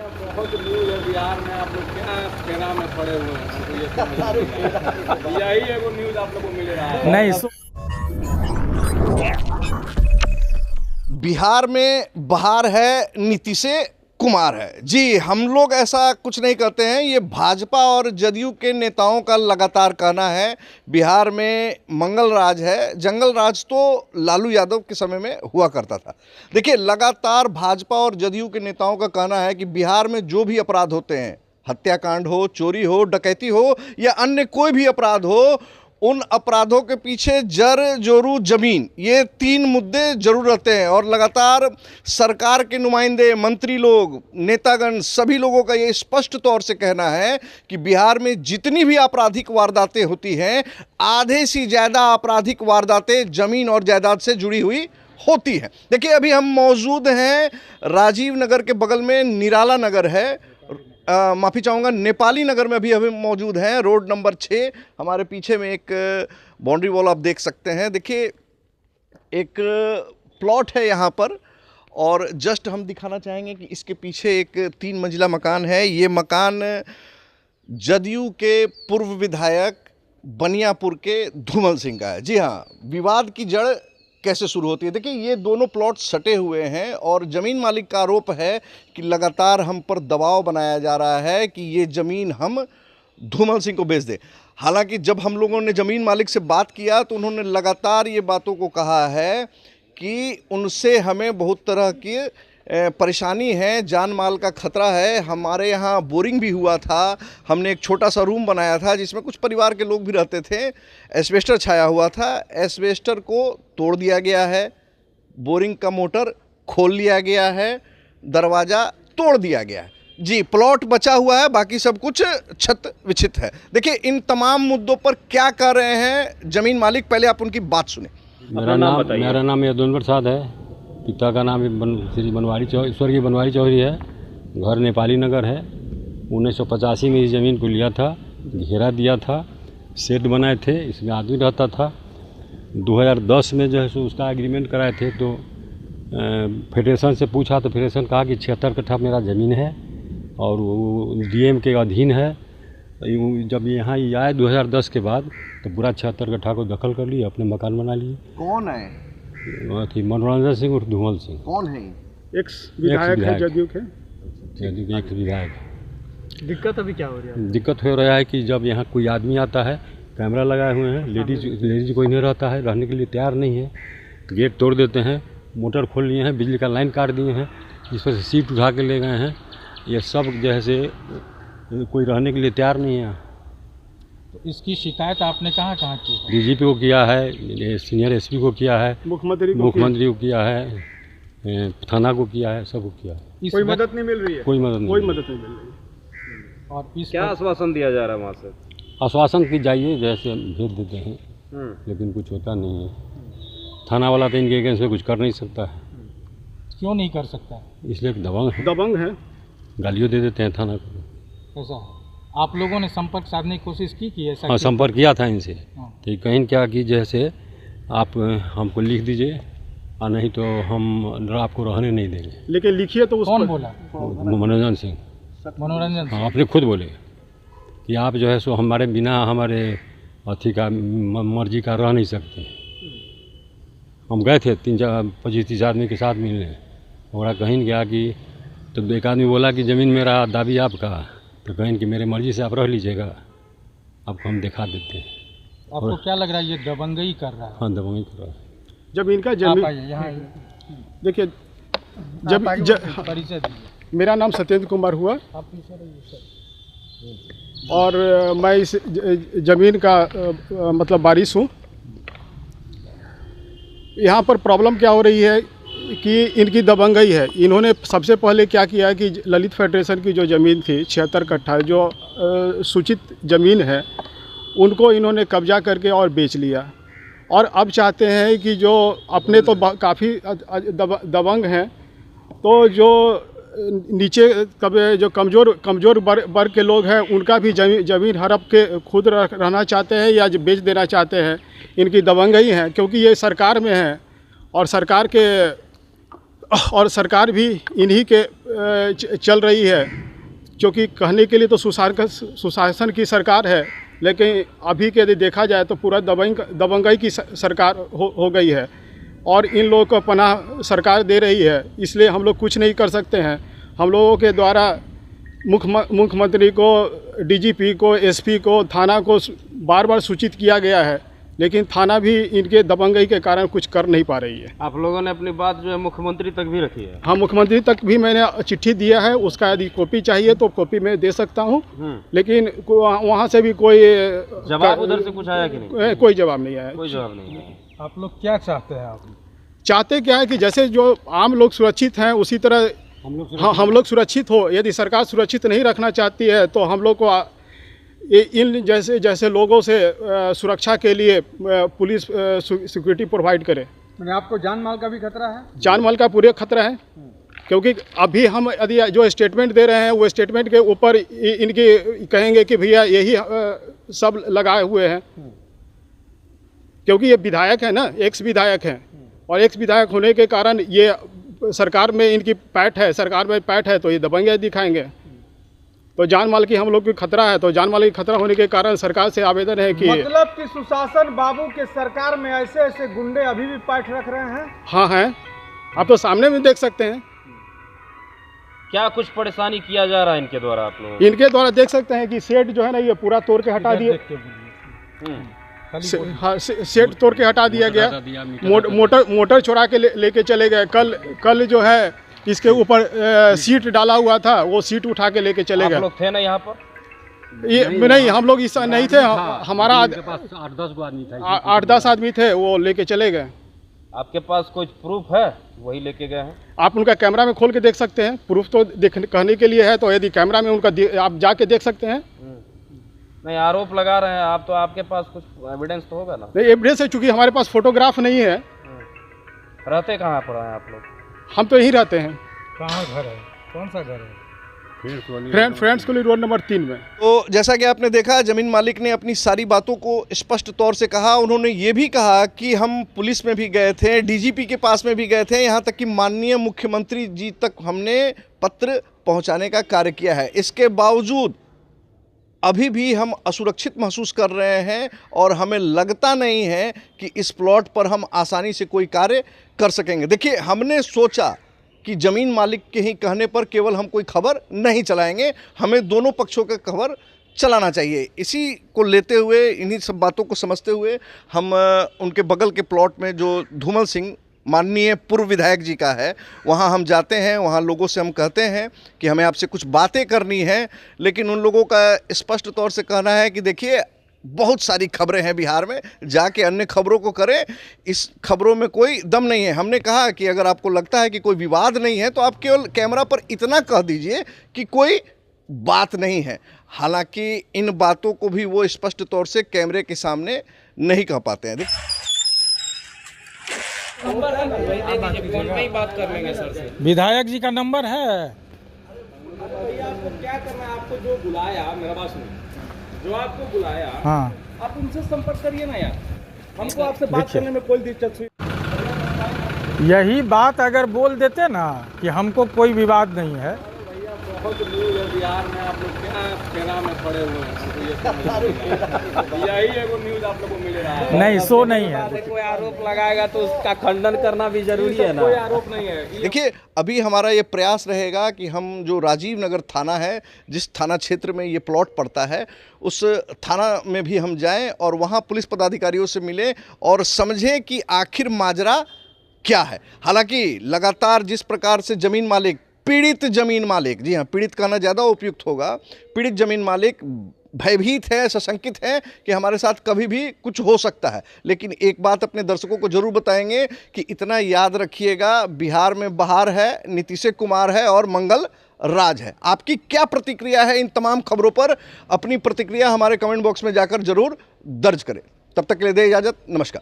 बहुत न्यूज है बिहार में, आप लोग क्या फेरा में पड़े हुए हैं, हमको ये समझ नहीं आ रहा। यही एगो न्यूज आप लोगों को मिल रहा है। नहीं, बिहार में बहार है, नीतीश कुमार है। जी, हम लोग ऐसा कुछ नहीं करते हैं, ये भाजपा और जदयू के नेताओं का लगातार कहना है। बिहार में मंगल राज है, जंगल राज तो लालू यादव के समय में हुआ करता था। देखिए, लगातार भाजपा और जदयू के नेताओं का कहना है कि बिहार में जो भी अपराध होते हैं, हत्याकांड हो, चोरी हो, डकैती हो या अन्य कोई भी अपराध हो, उन अपराधों के पीछे जर जोरू जमीन, ये तीन मुद्दे जरूर रहते हैं। और लगातार सरकार के नुमाइंदे, मंत्री लोग, नेतागण, सभी लोगों का ये स्पष्ट तौर से कहना है कि बिहार में जितनी भी आपराधिक वारदातें होती हैं, आधे से ज़्यादा आपराधिक वारदातें जमीन और जायदाद से जुड़ी हुई होती हैं। देखिए, अभी हम मौजूद हैं राजीव नगर के बगल में निराला नगर है, माफ़ी चाहूँगा, नेपाली नगर में भी अभी मौजूद हैं। रोड नंबर 6, हमारे पीछे में एक बाउंड्री वॉल आप देख सकते हैं। देखिए, एक प्लॉट है यहाँ पर, और जस्ट हम दिखाना चाहेंगे कि इसके पीछे एक 3 मंजिला मकान है। ये मकान जदयू के पूर्व विधायक बनियापुर के धूमल सिंह का है। जी हाँ, विवाद की जड़ कैसे शुरू होती है, देखिए ये दोनों प्लॉट सटे हुए हैं और ज़मीन मालिक का आरोप है कि लगातार हम पर दबाव बनाया जा रहा है कि ये ज़मीन हम धूमल सिंह को बेच दें। हालांकि जब हम लोगों ने ज़मीन मालिक से बात किया तो उन्होंने लगातार ये बातों को कहा है कि उनसे हमें बहुत तरह की परेशानी है, जान माल का खतरा है। हमारे यहाँ बोरिंग भी हुआ था, हमने एक छोटा सा रूम बनाया था जिसमें कुछ परिवार के लोग भी रहते थे। एस्बेस्टर छाया हुआ था, एस्बेस्टर को तोड़ दिया गया है, बोरिंग का मोटर खोल लिया गया है, दरवाज़ा तोड़ दिया गया है। जी, प्लॉट बचा हुआ है, बाकी सब कुछ छत विछित है। देखिए, इन तमाम मुद्दों पर क्या कर रहे हैं ज़मीन मालिक, पहले आप उनकी बात सुने। मेरा नाम यदुवंत प्रसाद है। पिता का नाम श्री बनवारी चौधरी, स्वर्गीय बनवारी चौधरी है। घर नेपाली नगर है। 1985 में इस ज़मीन को लिया था, घेरा दिया था, शेड बनाए थे, इसमें आदमी रहता था। 2010 में जो है सो उसका एग्रीमेंट कराए थे, तो फेडरेशन से पूछा तो फेडरेशन कहा कि 76 कट्ठा मेरा ज़मीन है और वो डीएम के अधीन है। जब यहाँ आए 2010 के बाद तो पूरा 76 कट्ठा को दखल कर लिए, अपने मकान बना लिए। कौन है? थी मनोरंजन सिंह और धूमल सिंह। कौन है? एक्स विधायक है, जदयू के एक्स विधायक। दिक्कत अभी क्या हो रही है? दिक्कत हो रहा है कि जब यहाँ कोई आदमी आता है, कैमरा लगाए हुए हैं, लेडीज कोई नहीं रहता है, रहने के लिए तैयार नहीं है, गेट तोड़ देते हैं, मोटर खोल लिए हैं, बिजली का लाइन काट दिए हैं, इस पर से सीट उठा के ले गए हैं। ये सब जैसे कोई रहने के लिए तैयार नहीं है। तो इसकी शिकायत आपने कहाँ की? डीजीपी को किया है, सीनियर एसपी को किया है, मुख्यमंत्री को किया है, थाना को किया है, सबको किया है। कोई मदद नहीं मिल रही है? कोई मदद नहीं मिल रही। और क्या आश्वासन दिया जा रहा है वहाँ से? आश्वासन की जाइए, जैसे भेज देते हैं, लेकिन कुछ होता नहीं है। थाना वाला तो इनके अगेंस्ट में कुछ कर नहीं सकता है। क्यों नहीं कर सकता? इसलिए दबंग है, गालियों दे देते हैं थाना को। ऐसा है। आप लोगों ने संपर्क साधने की कोशिश की ऐसा? हाँ, संपर्क किया था इनसे। तो कहीं क्या कि जैसे आप हमको लिख दीजिए और नहीं तो हम आपको रहने नहीं देंगे। लेकिन लिखिए तो कौन बोला? मनोरंजन सिंह। मनोरंजन सिंह? हाँ, आपने खुद बोले कि आप जो है सो हमारे बिना हमारे अथी का मर्जी का रह नहीं सकते। हम गए थे 25-30 आदमी के साथ मिलने, और कहीं गया कि तो एक आदमी बोला कि ज़मीन मेरा, दाबी आपका, तो कहें कि मेरे मर्जी से आप रह लीजिएगा, आपको हम दिखा देते हैं। आपको क्या लग रहा है ये दबंगई कर रहा है? हाँ, दबंगई कर रहा है। जब इनका जमीन, देखिए, जब परिचय दीजिए। मेरा नाम सत्येंद्र कुमार हुआ और मैं इस ज़मीन का मतलब वारिस हूँ। यहाँ पर प्रॉब्लम क्या हो रही है कि इनकी दबंगई है। इन्होंने सबसे पहले क्या किया है कि ललित फेडरेशन की जो ज़मीन थी 76 कट्ठा, जो सूचित ज़मीन है, उनको इन्होंने कब्जा करके और बेच लिया। और अब चाहते हैं कि जो अपने तो काफ़ी दबंग हैं, तो जो नीचे जो कमज़ोर वर्ग के लोग हैं उनका भी ज़मीन हड़प के खुद रहना चाहते हैं या बेच देना चाहते हैं। इनकी दबंगई है, क्योंकि ये सरकार में है और सरकार के और सरकार भी इन्हीं के चल रही है, क्योंकि कहने के लिए तो सुशासन की सरकार है, लेकिन अभी के यदि देखा जाए तो पूरा दबंगई की सरकार हो गई है और इन लोगों को पनाह सरकार दे रही है। इसलिए हम लोग कुछ नहीं कर सकते हैं। हम लोगों के द्वारा मुख्यमंत्री को, डीजीपी को, एसपी को, थाना को बार बार सूचित किया गया है, लेकिन थाना भी इनके दबंगई के कारण कुछ कर नहीं पा रही है। आप लोगों ने अपनी बात जो है मुख्यमंत्री तक भी रखी है? हाँ, मुख्यमंत्री तक भी मैंने चिट्ठी दिया है। उसका यदि कॉपी चाहिए तो कॉपी मैं दे सकता हूँ, लेकिन वहाँ से भी कोई जवाब उधर से कुछ आया कि नहीं? कोई जवाब नहीं आया। कोई जवाब नहीं आया। आप लोग क्या चाहते हैं? आप चाहते क्या है कि जैसे जो आम लोग सुरक्षित हैं उसी तरह हम लोग सुरक्षित हो। यदि सरकार सुरक्षित नहीं रखना चाहती है तो हम लोग को इन जैसे लोगों से सुरक्षा के लिए पुलिस सिक्योरिटी प्रोवाइड करे। मैंने आपको जान माल का भी खतरा है? जान माल का पूरे खतरा है, क्योंकि अभी हम यदि जो स्टेटमेंट दे रहे हैं वो स्टेटमेंट के ऊपर इनके कहेंगे कि भैया यही सब लगाए हुए हैं, क्योंकि ये विधायक है ना, एक्स विधायक हैं, और एक्स विधायक होने के कारण ये सरकार में इनकी पैठ है, सरकार में पैठ है तो ये दबंगे दिखाएंगे। तो जान माल की हम लोग की खतरा है, तो जान माल की खतरा होने के कारण सरकार से आवेदन है कि मतलब कि सुशासन बाबू के सरकार में ऐसे गुंडे अभी भी पैठ रख रहे हैं? हाँ हैं, आप तो सामने में देख सकते हैं। क्या कुछ परेशानी किया जा रहा है इनके द्वारा? आप लोग इनके द्वारा देख सकते हैं कि सेट जो है ना ये पूरा तोड़ के हटा दिए। हाँ, सेट तोड़ के हटा दिया गया। मोटर चुरा के लेके चले गए। कल जो है इसके ऊपर सीट डाला हुआ था, वो सीट उठा के लेके चले गए। आप लोग थे ना यहाँ पर? ये नहीं, हम लोग इस नहीं थे। हमारा 8-10 आदमी थे, वो लेके चले गए। आपके पास कुछ प्रूफ है? वही लेके गए हैं? आप उनका कैमरा में खोल के देख सकते हैं। प्रूफ तो कहने के लिए है, तो यदि कैमरा में उनका आप जाके देख सकते हैं। नहीं, आरोप लगा रहे हैं आप, तो आपके पास कुछ एविडेंस तो होगा ना? नहीं, एविडेंस है, चूंकि हमारे पास फोटोग्राफ नहीं है। रहते कहाँ पर हैं आप लोग? हम तो यहीं रहते हैं। कहाँ घर है? कौन सा घर है? फ्रेंड्स कॉलोनी रोड नंबर 3 में। तो जैसा कि आपने देखा, जमीन मालिक ने अपनी सारी बातों को स्पष्ट तौर से कहा। उन्होंने ये भी कहा कि हम पुलिस में भी गए थे, डीजीपी के पास में भी गए थे, यहाँ तक कि माननीय मुख्यमंत्री जी तक हमने पत्र पहुँचाने का कार्य किया है। इसके बावजूद अभी भी हम असुरक्षित महसूस कर रहे हैं और हमें लगता नहीं है कि इस प्लॉट पर हम आसानी से कोई कार्य कर सकेंगे। देखिए, हमने सोचा कि ज़मीन मालिक के ही कहने पर केवल हम कोई खबर नहीं चलाएंगे, हमें दोनों पक्षों का खबर चलाना चाहिए। इसी को लेते हुए, इन्हीं सब बातों को समझते हुए हम उनके बगल के प्लॉट में जो धूमल सिंह माननीय पूर्व विधायक जी का है, वहाँ हम जाते हैं। वहाँ लोगों से हम कहते हैं कि हमें आपसे कुछ बातें करनी है, लेकिन उन लोगों का स्पष्ट तौर से कहना है कि देखिए, बहुत सारी खबरें हैं बिहार में, जाके अन्य खबरों को करें, इस खबरों में कोई दम नहीं है। हमने कहा कि अगर आपको लगता है कि कोई विवाद नहीं है तो आप केवल कैमरा पर इतना कह दीजिए कि कोई बात नहीं है। हालांकि इन बातों को भी वो स्पष्ट तौर से कैमरे के सामने नहीं कह पाते हैं। नंबर है ना, वही दे दीजिए, फोन पे ही बात कर लेंगे सर से। विधायक जी का नंबर है। आपको क्या करना है? आपको जो बुलाया, मेरा बात सुनिए, जो आपको बुलाया, हाँ, आप उनसे संपर्क करिए ना यार। हमको आपसे बात करने में कोई दिलचस्पी। यही बात अगर बोल देते ना कि हमको कोई विवाद नहीं है। बहुत न्यूज़ है बिहार में, आप लोग क्या फेरा में पड़े हुए हैं, हमको ये समझ नहीं आ रहा। यही एगो न्यूज़ आप लोगों को मिल रहा है। नहीं, सो नहीं है। कोई आरोप लगाएगा तो उसका खंडन करना भी जरूरी है ना? कोई आरोप नहीं है। देखिए, अभी हमारा ये प्रयास रहेगा कि हम जो राजीव नगर थाना है, जिस थाना क्षेत्र में ये प्लॉट पड़ता है, उस थाना में भी हम जाएं और वहाँ पुलिस पदाधिकारियों से मिलें और समझें कि आखिर माजरा क्या है। हालांकि लगातार जिस प्रकार से ज़मीन मालिक, पीड़ित ज़मीन मालिक, जी हाँ, पीड़ित कहना ज़्यादा उपयुक्त होगा, पीड़ित ज़मीन मालिक भयभीत है, सशंकित है कि हमारे साथ कभी भी कुछ हो सकता है। लेकिन एक बात अपने दर्शकों को जरूर बताएंगे कि इतना याद रखिएगा, बिहार में बहार है, नीतीश कुमार है और मंगल राज है। आपकी क्या प्रतिक्रिया है इन तमाम खबरों पर? अपनी प्रतिक्रिया हमारे कमेंट बॉक्स में जाकर जरूर दर्ज करें। तब तक के लिए दे इजाज़त, नमस्कार।